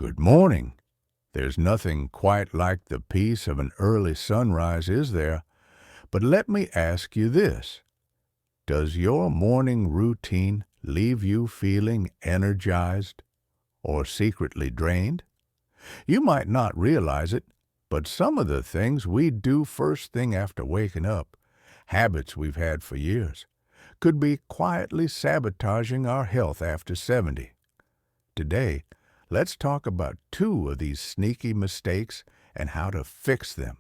Good morning. There's nothing quite like the peace of an early sunrise, is there? But let me ask you this. Does your morning routine leave you feeling energized or secretly drained? You might not realize it, but some of the things we do first thing after waking up, habits we've had for years, could be quietly sabotaging our health after 70. Today, let's talk about two of these sneaky mistakes and how to fix them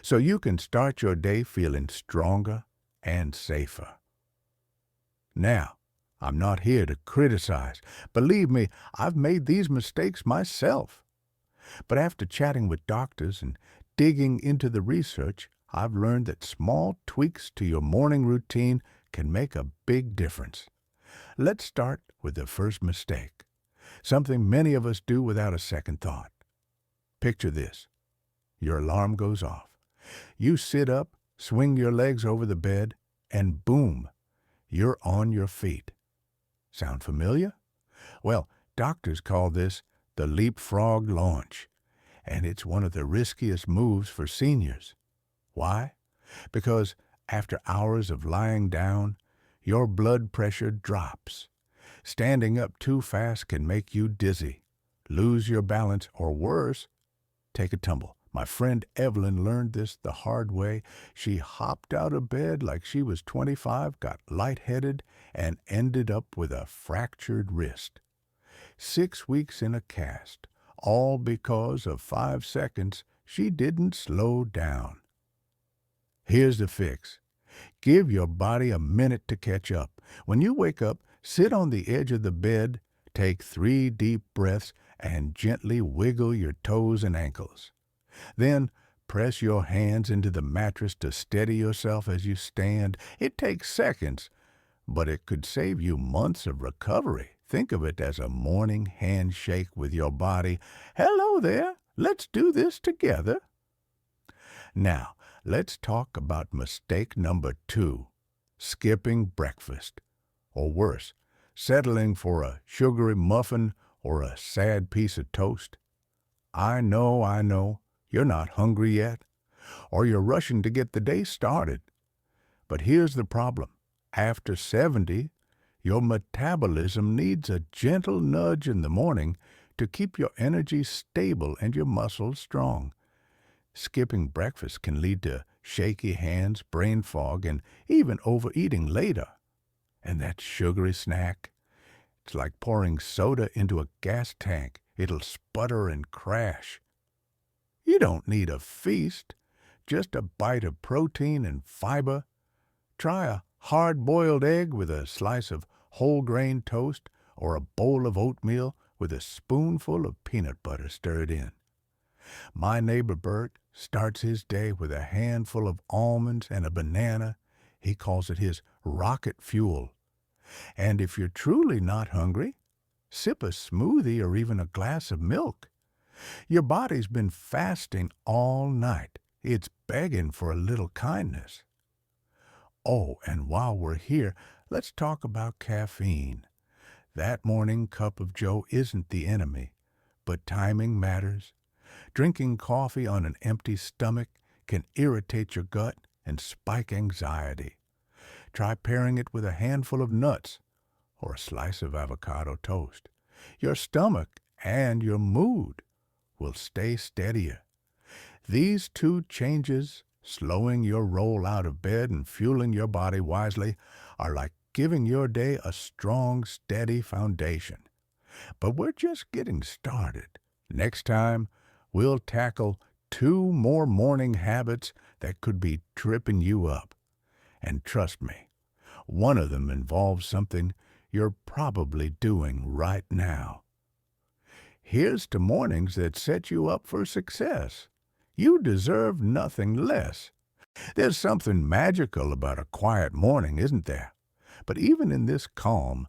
so you can start your day feeling stronger and safer. Now, I'm not here to criticize. Believe me, I've made these mistakes myself. But after chatting with doctors and digging into the research, I've learned that small tweaks to your morning routine can make a big difference. Let's start with the first mistake, something many of us do without a second thought. Picture this. Your alarm goes off. You sit up, swing your legs over the bed, and boom, you're on your feet. Sound familiar? Well, doctors call this the leapfrog launch, and it's one of the riskiest moves for seniors. Why? Because after hours of lying down, your blood pressure drops. Standing up too fast can make you dizzy, lose your balance, or worse, take a tumble. My friend Evelyn learned this the hard way. She hopped out of bed like she was 25, got lightheaded, and ended up with a fractured wrist. 6 weeks in a cast, all because of 5 seconds she didn't slow down. Here's the fix. Give your body a minute to catch up. When you wake up, sit on the edge of the bed, take 3 deep breaths, and gently wiggle your toes and ankles. Then press your hands into the mattress to steady yourself as you stand. It takes seconds, but it could save you months of recovery. Think of it as a morning handshake with your body. Hello there, let's do this together. Now, let's talk about mistake number 2, skipping breakfast. Or worse, settling for a sugary muffin or a sad piece of toast. I know, you're not hungry yet, or you're rushing to get the day started. But here's the problem. After 70, your metabolism needs a gentle nudge in the morning to keep your energy stable and your muscles strong. Skipping breakfast can lead to shaky hands, brain fog, and even overeating later. And that sugary snack, it's like pouring soda into a gas tank. It'll sputter and crash. You don't need a feast, just a bite of protein and fiber. Try a hard-boiled egg with a slice of whole-grain toast or a bowl of oatmeal with a spoonful of peanut butter stirred in. My neighbor Bert starts his day with a handful of almonds and a banana. He calls it his rocket fuel. And if you're truly not hungry, sip a smoothie or even a glass of milk. Your body's been fasting all night. It's begging for a little kindness. Oh, and while we're here, let's talk about caffeine. That morning cup of joe isn't the enemy, but timing matters. Drinking coffee on an empty stomach can irritate your gut and spike anxiety. Try pairing it with a handful of nuts or a slice of avocado toast. Your stomach and your mood will stay steadier. These 2 changes, slowing your roll out of bed and fueling your body wisely, are like giving your day a strong, steady foundation. But we're just getting started. Next time, we'll tackle 2 more morning habits that could be tripping you up. And trust me, one of them involves something you're probably doing right now. Here's to mornings that set you up for success. You deserve nothing less. There's something magical about a quiet morning, isn't there? But even in this calm,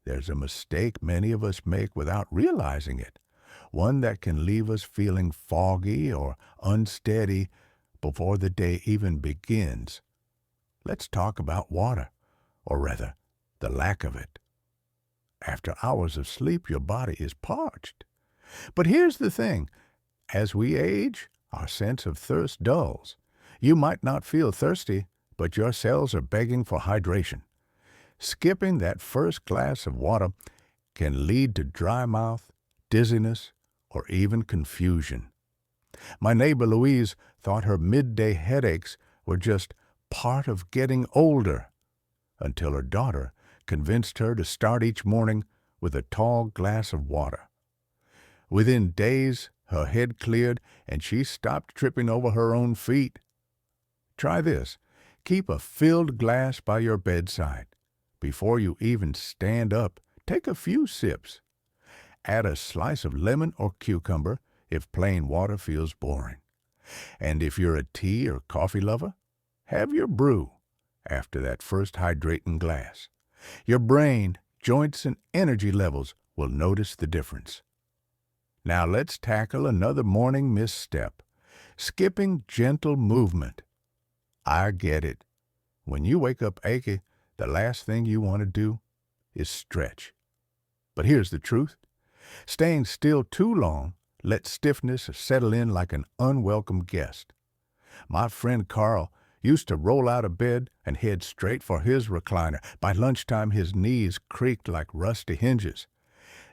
there's a mistake many of us make without realizing it, one that can leave us feeling foggy or unsteady before the day even begins. Let's talk about water, or rather, the lack of it. After hours of sleep, your body is parched. But here's the thing. As we age, our sense of thirst dulls. You might not feel thirsty, but your cells are begging for hydration. Skipping that first glass of water can lead to dry mouth, dizziness, or even confusion. My neighbor Louise thought her midday headaches were just part of getting older until her daughter convinced her to start each morning with a tall glass of water. Within days, her head cleared and she stopped tripping over her own feet. Try this. Keep a filled glass by your bedside. Before you even stand up, take a few sips. Add a slice of lemon or cucumber if plain water feels boring. And if you're a tea or coffee lover, have your brew after that first hydrating glass. Your brain, joints, and energy levels will notice the difference. Now let's tackle another morning misstep, skipping gentle movement. I get it. When you wake up achy, the last thing you want to do is stretch. But here's the truth. Staying still too long lets stiffness settle in like an unwelcome guest. My friend Carl used to roll out of bed and head straight for his recliner. By lunchtime, his knees creaked like rusty hinges.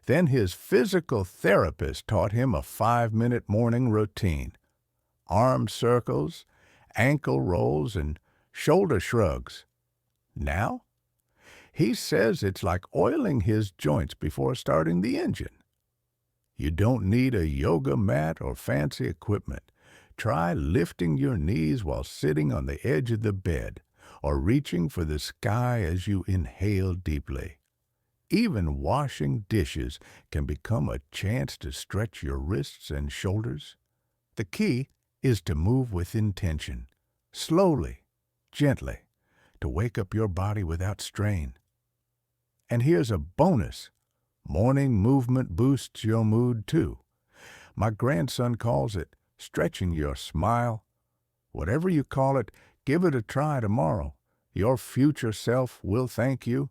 Then his physical therapist taught him a 5-minute morning routine. Arm circles, ankle rolls, and shoulder shrugs. Now, he says it's like oiling his joints before starting the engine. You don't need a yoga mat or fancy equipment. Try lifting your knees while sitting on the edge of the bed, or reaching for the sky as you inhale deeply. Even washing dishes can become a chance to stretch your wrists and shoulders. The key is to move with intention, slowly, gently, to wake up your body without strain. And here's a bonus. Morning movement boosts your mood too. My grandson calls it stretching your smile. Whatever you call it, give it a try tomorrow. Your future self will thank you.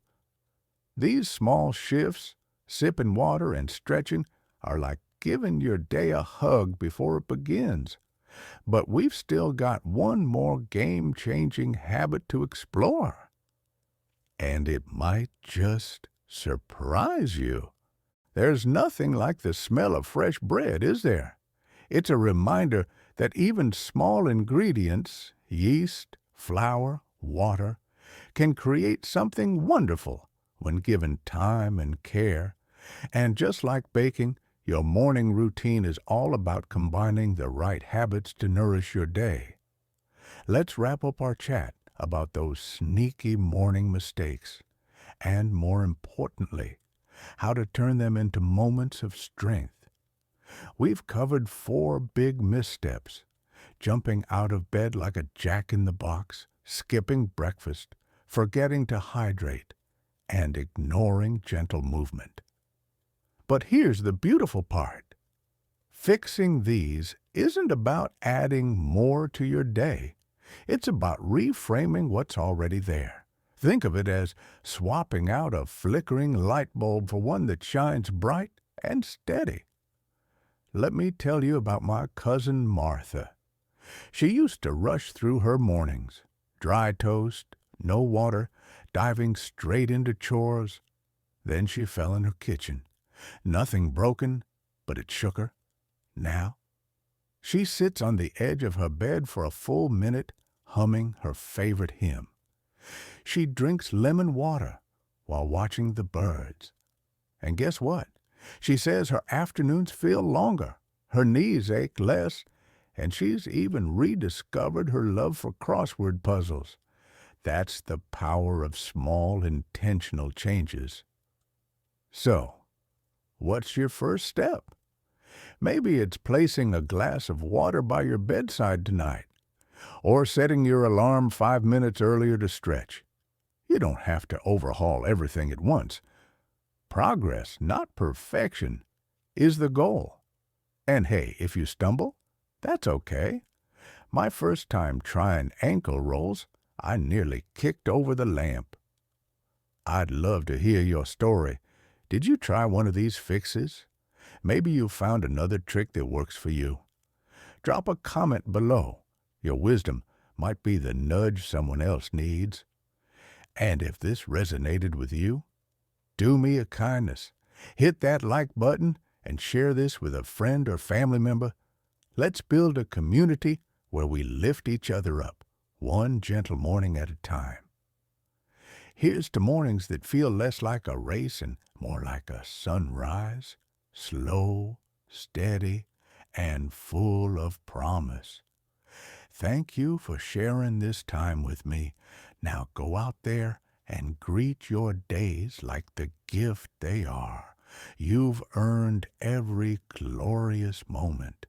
These small shifts, sipping water and stretching, are like giving your day a hug before it begins. But we've still got one more game-changing habit to explore. And it might just surprise you. There's nothing like the smell of fresh bread, is there? It's a reminder that even small ingredients, yeast, flour, water, can create something wonderful when given time and care. And just like baking, your morning routine is all about combining the right habits to nourish your day. Let's wrap up our chat about those sneaky morning mistakes, and more importantly, how to turn them into moments of strength. We've covered 4 big missteps: jumping out of bed like a jack-in-the-box, skipping breakfast, forgetting to hydrate, and ignoring gentle movement. But here's the beautiful part. Fixing these isn't about adding more to your day. It's about reframing what's already there. Think of it as swapping out a flickering light bulb for one that shines bright and steady. Let me tell you about my cousin Martha. She used to rush through her mornings, dry toast, no water, diving straight into chores. Then she fell in her kitchen. Nothing broken, but it shook her. Now, she sits on the edge of her bed for a full minute, humming her favorite hymn. She drinks lemon water while watching the birds. And guess what? She says her afternoons feel longer, her knees ache less, and she's even rediscovered her love for crossword puzzles. That's the power of small, intentional changes. So, what's your first step? Maybe it's placing a glass of water by your bedside tonight, or setting your alarm 5 minutes earlier to stretch. You don't have to overhaul everything at once. Progress, not perfection, is the goal. And hey, if you stumble, that's okay. My first time trying ankle rolls, I nearly kicked over the lamp. I'd love to hear your story. Did you try one of these fixes? Maybe you found another trick that works for you. Drop a comment below. Your wisdom might be the nudge someone else needs. And if this resonated with you, do me a kindness. Hit that like button and share this with a friend or family member. Let's build a community where we lift each other up, one gentle morning at a time. Here's to mornings that feel less like a race and more like a sunrise, slow, steady, and full of promise. Thank you for sharing this time with me. Now go out there and greet your days like the gift they are. You've earned every glorious moment.